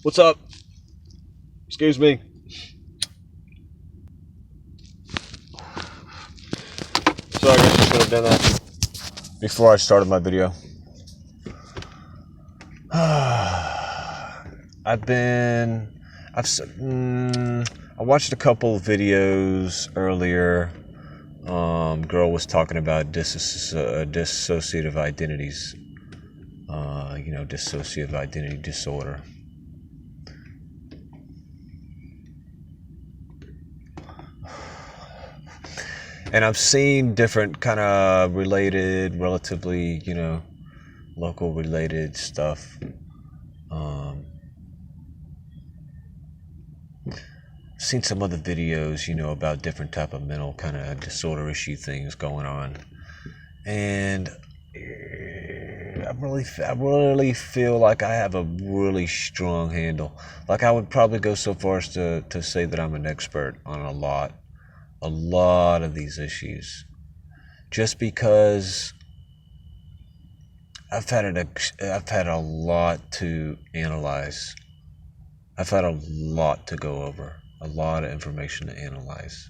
What's up? Excuse me. So I guess I should have done that before I started my video. I watched a couple of videos earlier. Girl was talking about dissociative identities. Dissociative identity disorder. And I've seen different kind of related, relatively, local related stuff. Seen some other videos, about different type of mental kind of disorder issue things going on. And I really feel like I have a really strong handle. Like I would probably go so far as to say that I'm an expert on a lot of these issues, just because I've had a lot to analyze. I've had a lot to go over, a lot of information to analyze.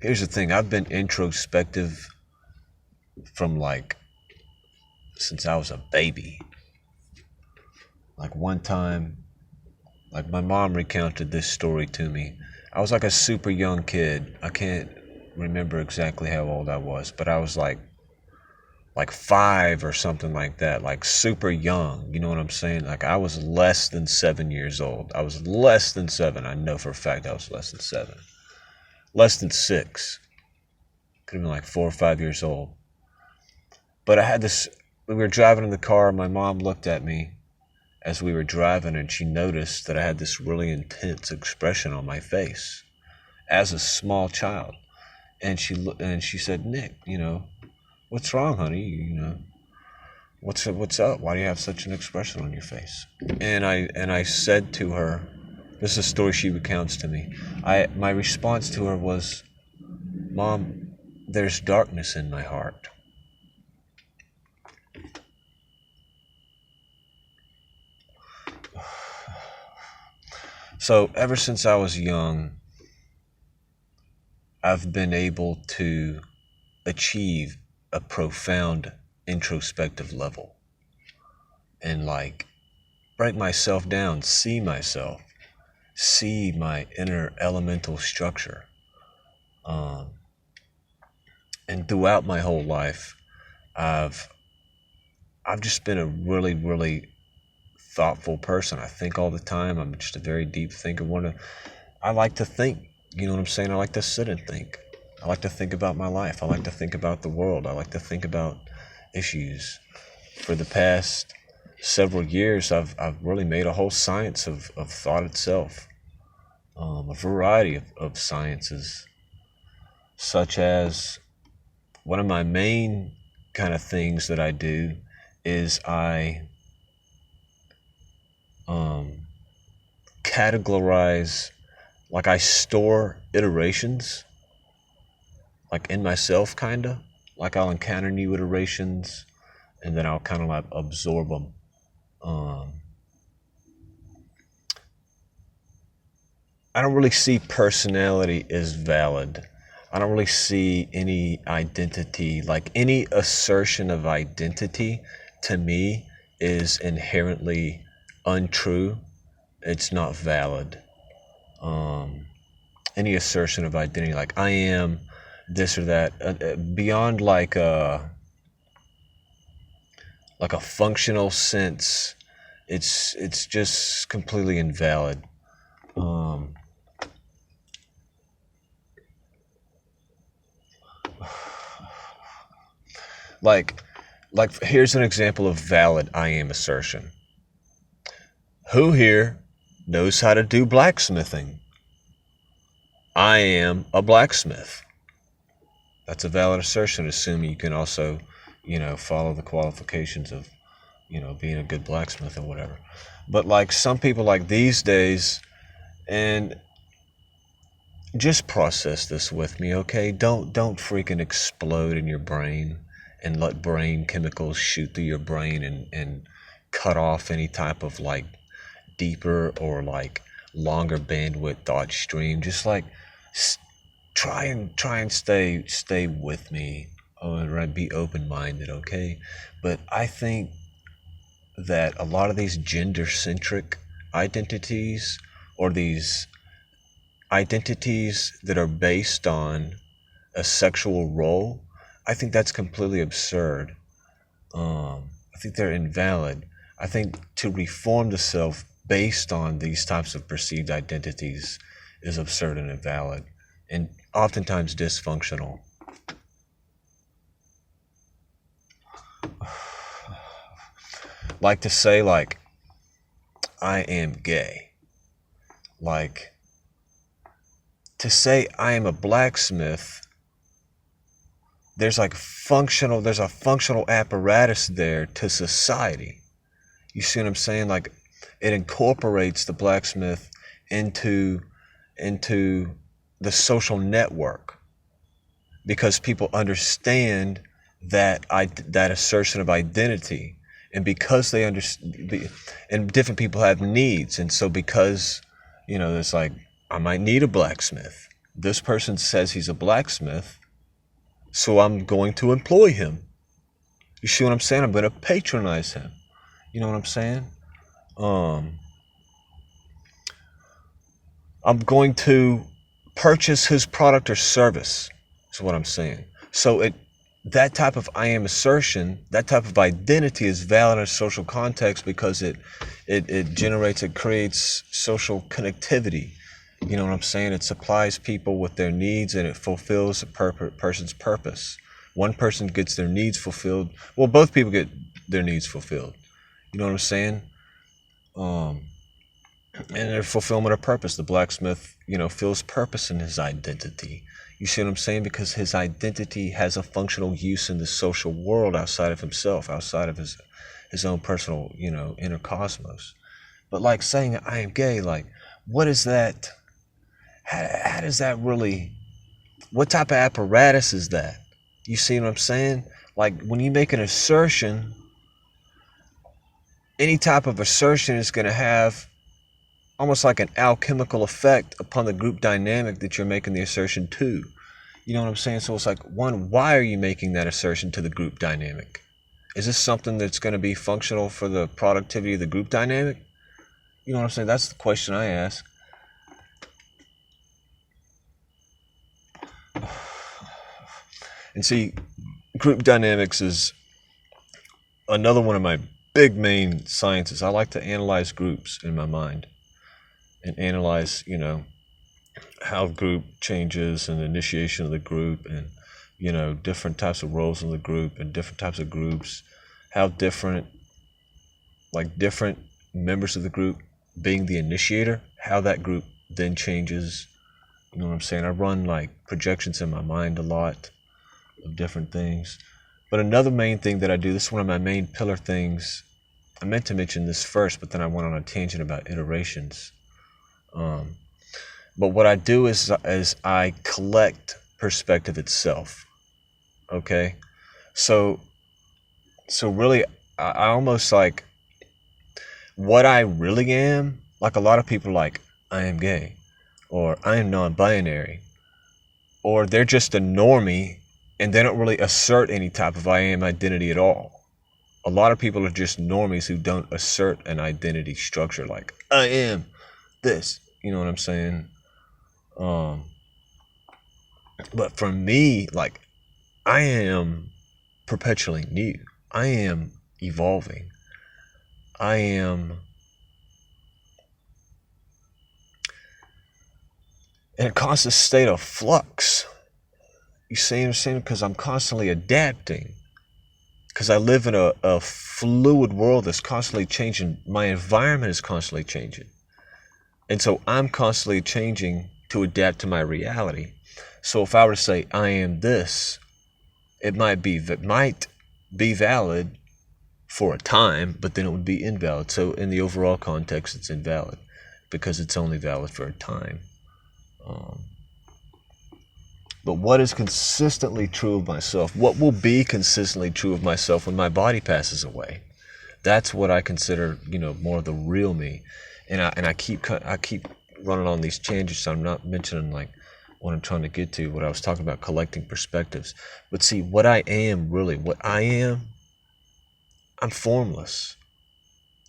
Here's the thing, I've been introspective from since I was a baby. Like one time, my mom recounted this story to me. I was like a super young kid. I can't remember exactly how old I was, but I was like 5 or something like that, like super young. You know what I'm saying? Like I was less than 7 years old. I was less than 7. I know for a fact I was less than 7. Less than 6. Could have been like 4 or 5 years old. But I had this, we were driving in the car, and my mom looked at me as we were driving, and she noticed that I had this really intense expression on my face as a small child. And she said, "Nick, what's wrong, honey? What's up? Why do you have such an expression on your face?" And I said to her, this is a story she recounts to me. My response to her was, "Mom, there's darkness in my heart." So ever since I was young, I've been able to achieve a profound introspective level and break myself down, see myself, see my inner elemental structure. And throughout my whole life, I've just been a really, really thoughtful person. I think all the time. I'm just a very deep thinker. I like to think. You know what I'm saying? I like to sit and think. I like to think about my life. I like to think about the world. I like to think about issues. For the past several years, I've really made a whole science of thought itself. A variety of sciences, such as one of my main kind of things that I do is I categorize, I store iterations, in myself, kinda. I'll encounter new iterations, and then I'll kind of absorb them. I don't really see personality as valid. I don't really see any identity, any assertion of identity to me is inherently untrue. It's not valid. Any assertion of identity, I am this or that, beyond a functional sense, it's just completely invalid. Here's an example of valid I am assertion. Who here knows how to do blacksmithing? I am a blacksmith. That's a valid assertion, assuming you can also, follow the qualifications of, being a good blacksmith or whatever. But some people these days, and just process this with me, okay? Don't freaking explode in your brain and let brain chemicals shoot through your brain and cut off any type of like deeper or like longer bandwidth thought stream. Just like try and stay with me. Right, be open-minded, okay? But I think that a lot of these gender-centric identities, or these identities that are based on a sexual role, I think that's completely absurd. I think they're invalid. I think to reform the self based on these types of perceived identities is absurd and invalid, and oftentimes dysfunctional. Like to say like, I am gay. Like to say I am a blacksmith, there's a functional apparatus there to society. You see what I'm saying? Like it incorporates the blacksmith into the social network, because people understand that assertion of identity, and because they understand, and different people have needs, and so because it's like, I might need a blacksmith. This person says he's a blacksmith, so I'm going to employ him. You see what I'm saying? I'm going to patronize him. You know what I'm saying? I'm going to purchase his product or service, is what I'm saying. So that type of I am assertion, that type of identity is valid in a social context, because it creates social connectivity. You know what I'm saying? It supplies people with their needs, and it fulfills a person's purpose. One person gets their needs fulfilled. Well, both people get their needs fulfilled. You know what I'm saying? And their fulfillment of purpose. The blacksmith, feels purpose in his identity. You see what I'm saying? Because his identity has a functional use in the social world outside of himself, outside of his own personal, inner cosmos. But like saying I am gay, like, what is that? How does that really, what type of apparatus is that? You see what I'm saying? Like when you make an assertion, any type of assertion is going to have almost like an alchemical effect upon the group dynamic that you're making the assertion to. You know what I'm saying? So it's like, one, why are you making that assertion to the group dynamic? Is this something that's going to be functional for the productivity of the group dynamic? You know what I'm saying? That's the question I ask. And see, group dynamics is another one of my big main sciences. I like to analyze groups in my mind and analyze, how group changes and initiation of the group, and, different types of roles in the group and different types of groups, how different members of the group being the initiator, how that group then changes. You know what I'm saying? I run like projections in my mind a lot of different things. But another main thing that I do, this is one of my main pillar things. I meant to mention this first, but then I went on a tangent about iterations. But what I do is I collect perspective itself. Okay? So really, I almost like, what I really am, like a lot of people are like, I am gay, or I am non-binary, or they're just a normie, and they don't really assert any type of I am identity at all. A lot of people are just normies who don't assert an identity structure, like, I am this. You know what I'm saying? But for me, like, I am perpetually new. I am evolving. I am in a constant state of flux. You see what I'm saying? Because I'm constantly adapting. Because I live in a fluid world that's constantly changing. My environment is constantly changing. And so I'm constantly changing to adapt to my reality. So if I were to say, I am this, it might be valid for a time, but then it would be invalid. So in the overall context, it's invalid, because it's only valid for a time. But what is consistently true of myself? What will be consistently true of myself when my body passes away? That's what I consider, more of the real me. And I keep running on these changes, so I'm not mentioning like what I'm trying to get to, what I was talking about, collecting perspectives. But see, what I am really, I'm formless.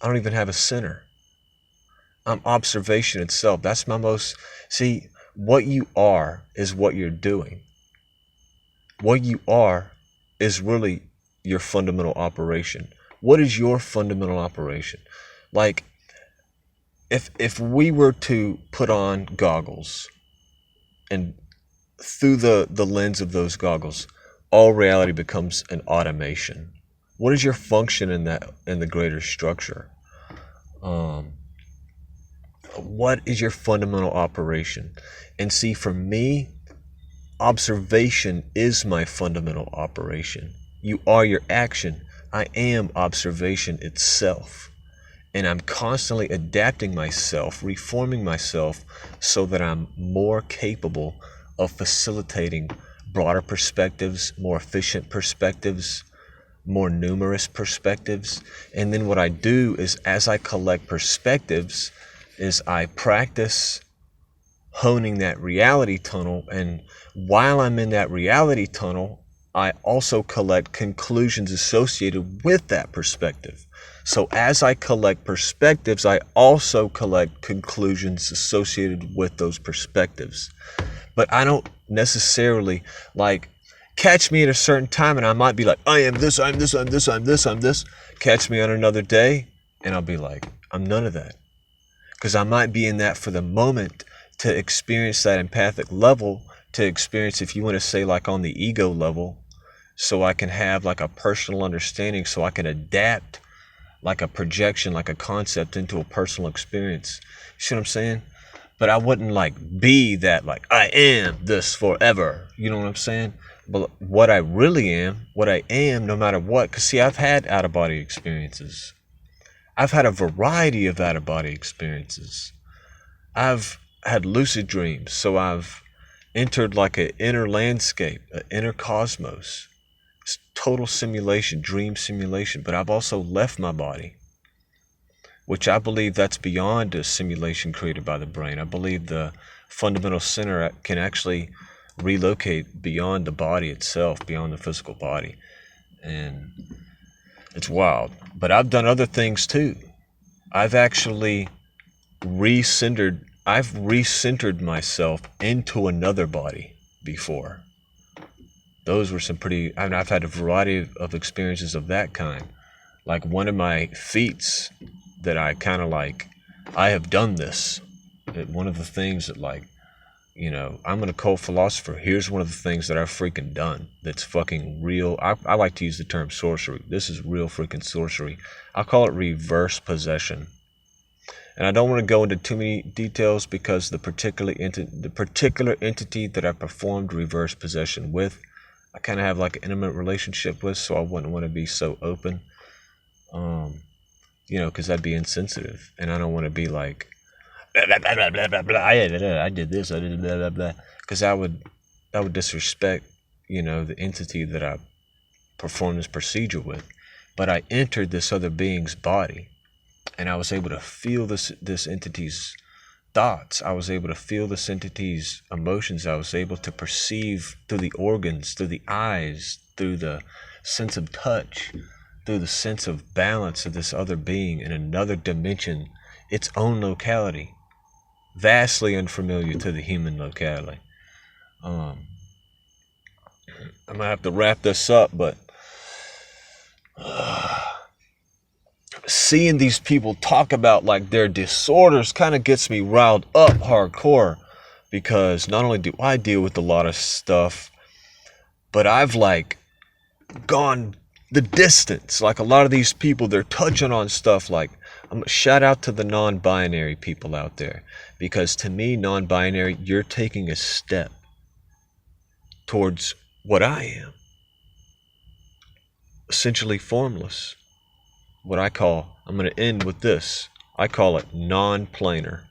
I don't even have a center. I'm observation itself. That's my most, see, what you are is what you're doing. What you are is really your fundamental operation. What is your fundamental operation? Like, if we were to put on goggles, and through the lens of those goggles, all reality becomes an automation. What is your function in the greater structure? What is your fundamental operation? And see, for me, observation is my fundamental operation. You are your action. I am observation itself. And I'm constantly adapting myself, reforming myself so that I'm more capable of facilitating broader perspectives, more efficient perspectives, more numerous perspectives. And then what I do is, as I collect perspectives, is I practice honing that reality tunnel. And while I'm in that reality tunnel, I also collect conclusions associated with that perspective. So as I collect perspectives, I also collect conclusions associated with those perspectives. But I don't necessarily like catch me at a certain time and I might be like, I am this, I'm this, I'm this, I'm this, I'm this. Catch me on another day and I'll be like, I'm none of that. Because I might be in that for the moment to experience that empathic level, to experience, if you want to say like on the ego level, so I can have like a personal understanding, so I can adapt like a projection, like a concept into a personal experience. You see what I'm saying? But I wouldn't like be that like, I am this forever. You know what I'm saying? But what I really am, what I am no matter what, because see, I've had out-of-body experiences. I've had a variety of out-of-body experiences. I've had lucid dreams, so I've entered like an inner landscape, an inner cosmos. It's total simulation, dream simulation, but I've also left my body, which I believe that's beyond a simulation created by the brain. I believe the fundamental center can actually relocate beyond the body itself, beyond the physical body. And it's wild. But I've done other things too. I've actually recentered myself into another body before. Those were some pretty, I've had a variety of experiences of that kind. Like one of my feats that I kind of like, I have done this. One of the things that like, I'm an occult philosopher. Here's one of the things that I've freaking done that's fucking real. I like to use the term sorcery. This is real freaking sorcery. I call it reverse possession. And I don't want to go into too many details because the particular entity that I performed reverse possession with, I kind of have like an intimate relationship with, so I wouldn't want to be so open, because that'd be insensitive. And I don't want to be like, blah, blah, blah, blah, blah, blah. I did this, I did blah, blah, blah. Because that would disrespect, the entity that I performed this procedure with. But I entered this other being's body. And I was able to feel this entity's thoughts. I was able to feel this entity's emotions. I was able to perceive through the organs, through the eyes, through the sense of touch, through the sense of balance of this other being in another dimension, its own locality, vastly unfamiliar to the human locality. I'm gonna have to wrap this up, but seeing these people talk about like their disorders kind of gets me riled up hardcore, because not only do I deal with a lot of stuff, but I've like gone the distance. Like a lot of these people, they're touching on stuff like, shout out to the non-binary people out there, because to me, non-binary, you're taking a step towards what I am, essentially formless. What I call, I'm going to end with this, I call it non-planar.